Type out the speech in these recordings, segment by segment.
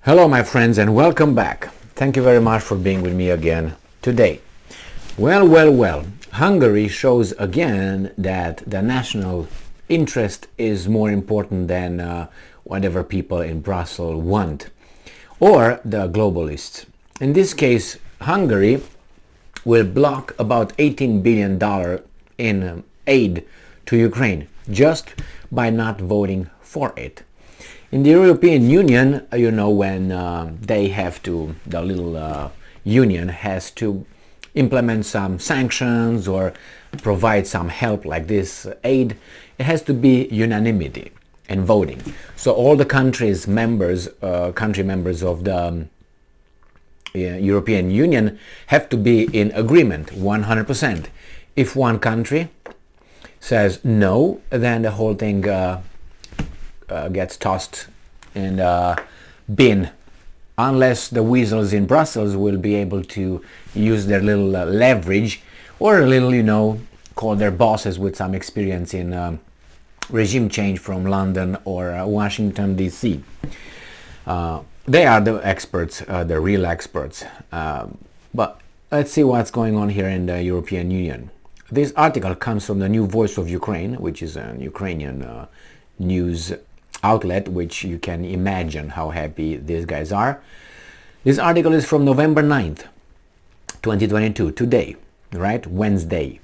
Hello my friends and welcome back. Thank you very much for being with me again today. Well, Hungary shows again that the national interest is more important than whatever people in Brussels want, or the globalists. In this case, Hungary will block about $18 billion in aid to Ukraine just by not voting for it. In the European Union, when they have to, the little union has to implement some sanctions or provide some help like this aid, it has to be unanimity and voting. So all the country members of the European Union have to be in agreement 100%. If one country says no, then the whole thing gets tossed in the bin, unless the weasels in Brussels will be able to use their little leverage, or a little, call their bosses with some experience in regime change from London or Washington DC. They are the experts, the real experts. But let's see what's going on here in the European Union. This article comes from the New Voice of Ukraine, which is a Ukrainian news outlet, which you can imagine how happy these guys are. This article is from November 9th, 2022, today, right? Wednesday.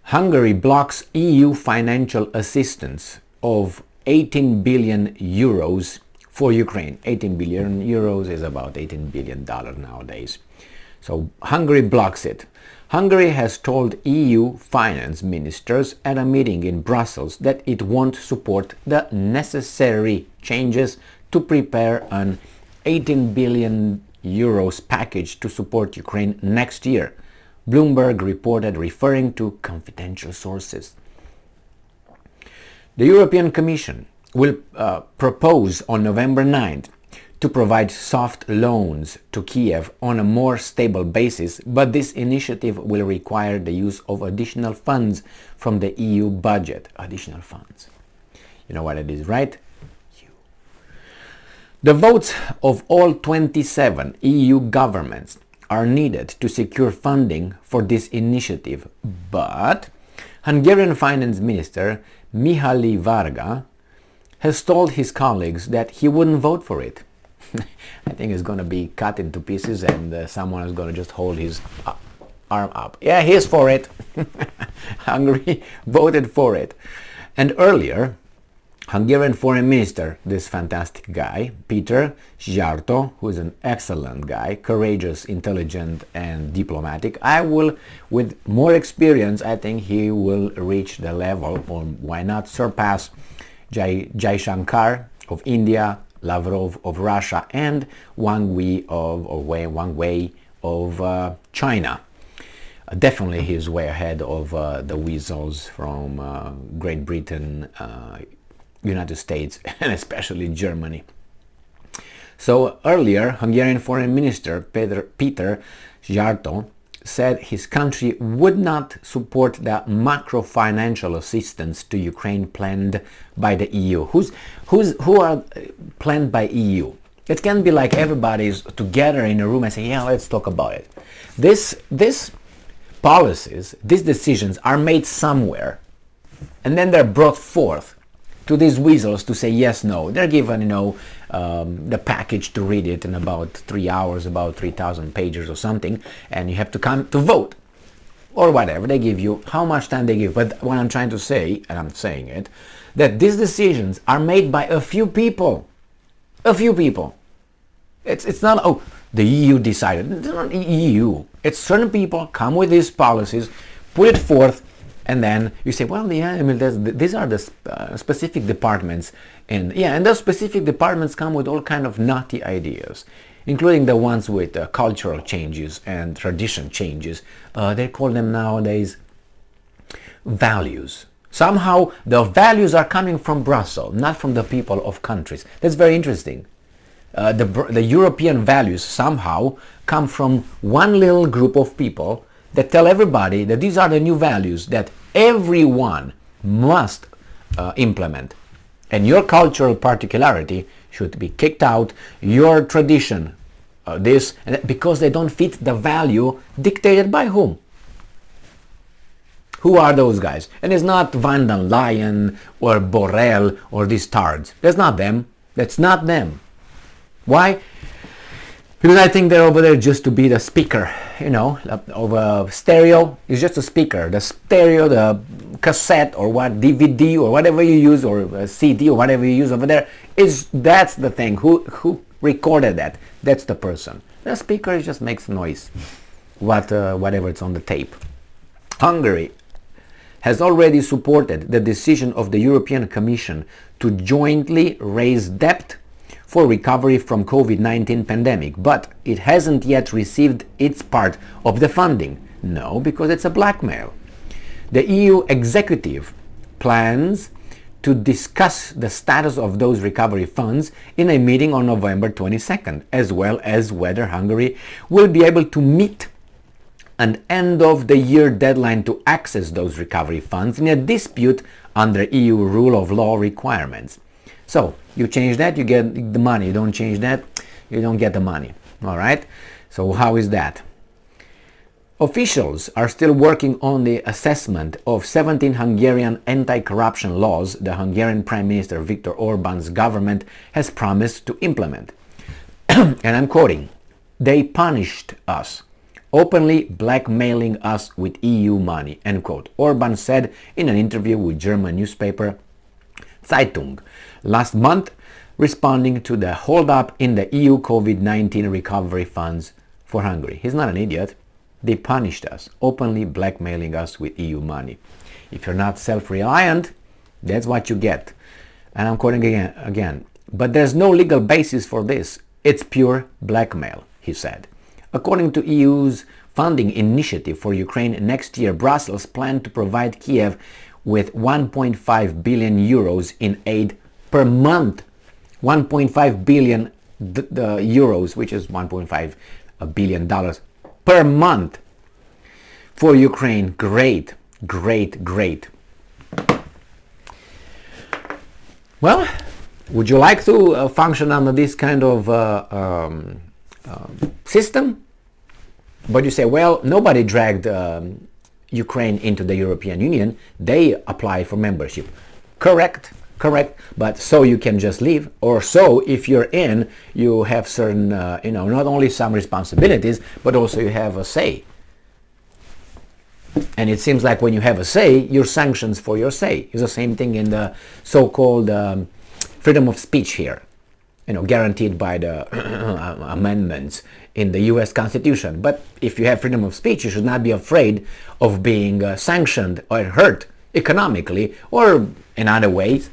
Hungary blocks EU financial assistance of 18 billion euros for Ukraine. 18 billion euros is about $18 billion nowadays. So Hungary blocks it. Hungary has told EU finance ministers at a meeting in Brussels that it won't support the necessary changes to prepare an 18 billion euros package to support Ukraine next year, Bloomberg reported, referring to confidential sources. The European Commission will propose on November 9th to provide soft loans to Kiev on a more stable basis, but this initiative will require the use of additional funds from the EU budget. Additional funds. You know what it is, right? The votes of all 27 EU governments are needed to secure funding for this initiative, but Hungarian Finance Minister Mihály Varga has told his colleagues that he wouldn't vote for it. I think it's going to be cut into pieces and someone is going to just hold his arm up. Yeah, he's for it. Hungary voted for it. And earlier, Hungarian Foreign Minister, this fantastic guy, Péter Szijjártó, who is an excellent guy, courageous, intelligent and diplomatic. With more experience, I think he will reach the level, or why not surpass Jaishankar of India, Lavrov of Russia, and Wang Wei of China. Definitely he's way ahead of the weasels from Great Britain, United States, and especially Germany. So earlier, Hungarian Foreign Minister Péter Szijjártó said his country would not support the macro-financial assistance to Ukraine planned by the EU. Who are planned by EU? It can be like everybody's together in a room and say, yeah, let's talk about it. This policies, these decisions are made somewhere, and then they're brought forth to these weasels to say yes, no. They're given, the package to read it in about 3 hours, about 3,000 pages or something, and you have to come to vote or whatever they give you, how much time they give. But what I'm trying to say, and I'm saying it, that these decisions are made by a few people. A few people. It's not, oh, the EU decided. It's not the EU. It's certain people come with these policies, put it forth, and then you say, well, yeah, I mean, these are the specific departments, and those specific departments come with all kind of naughty ideas, including the ones with cultural changes and tradition changes. They call them nowadays values. Somehow the values are coming from Brussels, not from the people of countries. That's very interesting. The European values somehow come from one little group of people that tell everybody that these are the new values that everyone must implement. And your cultural particularity should be kicked out, your tradition, because they don't fit the value dictated by whom? Who are those guys? And it's not Van der Leyen or Borrell or these tards. That's not them. That's not them. Why? Because I think they're over there just to be the speaker, of a stereo. It's just a speaker. The stereo, the cassette or what, DVD or whatever you use, or a CD or whatever you use over there, that's the thing. Who recorded that? That's the person. The speaker just makes noise, whatever it's on the tape. Hungary has already supported the decision of the European Commission to jointly raise debt for recovery from COVID-19 pandemic, but it hasn't yet received its part of the funding. No, because it's a blackmail. The EU executive plans to discuss the status of those recovery funds in a meeting on November 22nd, as well as whether Hungary will be able to meet an end-of-the-year deadline to access those recovery funds in a dispute under EU rule of law requirements. So, you change that, you get the money. You don't change that, you don't get the money. All right? So how is that? Officials are still working on the assessment of 17 Hungarian anti-corruption laws the Hungarian Prime Minister Viktor Orbán's government has promised to implement. And I'm quoting, "They punished us, openly blackmailing us with EU money," end quote. Orbán said in an interview with German newspaper Zeitung last month, responding to the hold-up in the EU COVID-19 recovery funds for Hungary. He's not an idiot. They punished us, openly blackmailing us with EU money. If you're not self-reliant, that's what you get. And I'm quoting again. "But there's no legal basis for this. It's pure blackmail," he said. According to EU's funding initiative for Ukraine next year, Brussels planned to provide Kiev with 1.5 billion euros in aid per month. 1.5 billion euros, which is $1.5 billion per month for Ukraine. Great, great, great. Well, would you like to function under this kind of system? But you say, well, nobody dragged Ukraine into the European Union. They apply for membership. Correct. But so you can just leave, or so if you're in, you have certain, not only some responsibilities, but also you have a say. And it seems like when you have a say, you're sanctioned for your say. It's the same thing in the so-called freedom of speech here, guaranteed by the amendments in the US Constitution. But if you have freedom of speech, you should not be afraid of being sanctioned or hurt economically or in other ways.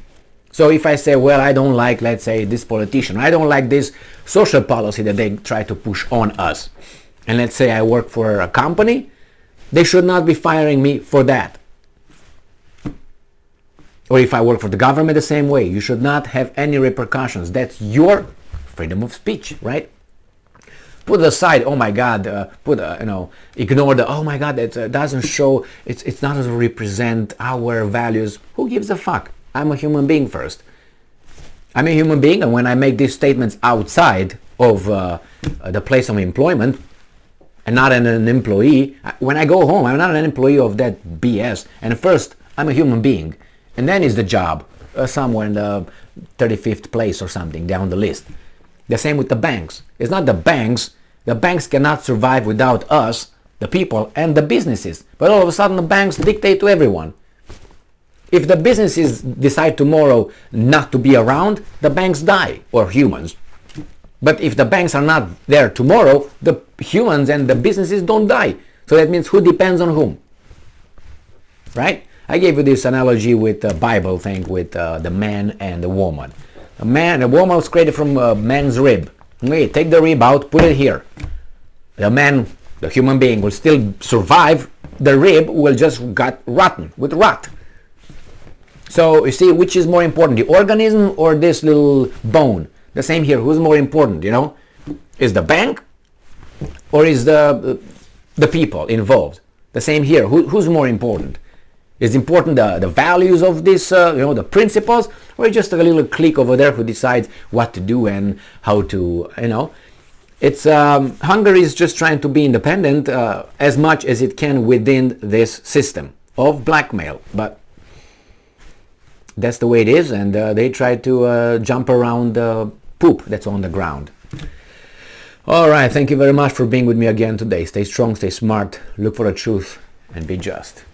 So if I say, well, I don't like, let's say, this politician, I don't like this social policy that they try to push on us, and let's say I work for a company, they should not be firing me for that. Or if I work for the government the same way, you should not have any repercussions. That's your freedom of speech, right? Put aside, oh my God, ignore the, oh my God, that doesn't show, it's not to represent our values. Who gives a fuck? I'm a human being first. I'm a human being, and when I make these statements outside of the place of employment, and not an employee, when I go home, I'm not an employee of that BS. And first, I'm a human being. And then is the job, somewhere in the 35th place or something down the list. The same with the banks. It's not the banks. The banks cannot survive without us, the people, and the businesses. But all of a sudden, the banks dictate to everyone. If the businesses decide tomorrow not to be around, the banks die, or humans. But if the banks are not there tomorrow, the humans and the businesses don't die. So that means who depends on whom? Right? I gave you this analogy with the Bible thing with the man and the woman. The woman was created from a man's rib. Okay, take the rib out, put it here. The man, the human being, will still survive. The rib will just get rotten with rot. So you see, which is more important, the organism or this little bone? The same here. Who's more important? Is the bank or is the people involved? The same here. Who's more important? Is important the values of this, the principles, or just a little clique over there who decides what to do and how to, you know. It's Hungary is just trying to be independent as much as it can within this system of blackmail, but that's the way it is, and they try to jump around the poop that's on the ground. All right, thank you very much for being with me again today. Stay strong, stay smart, look for the truth, and be just.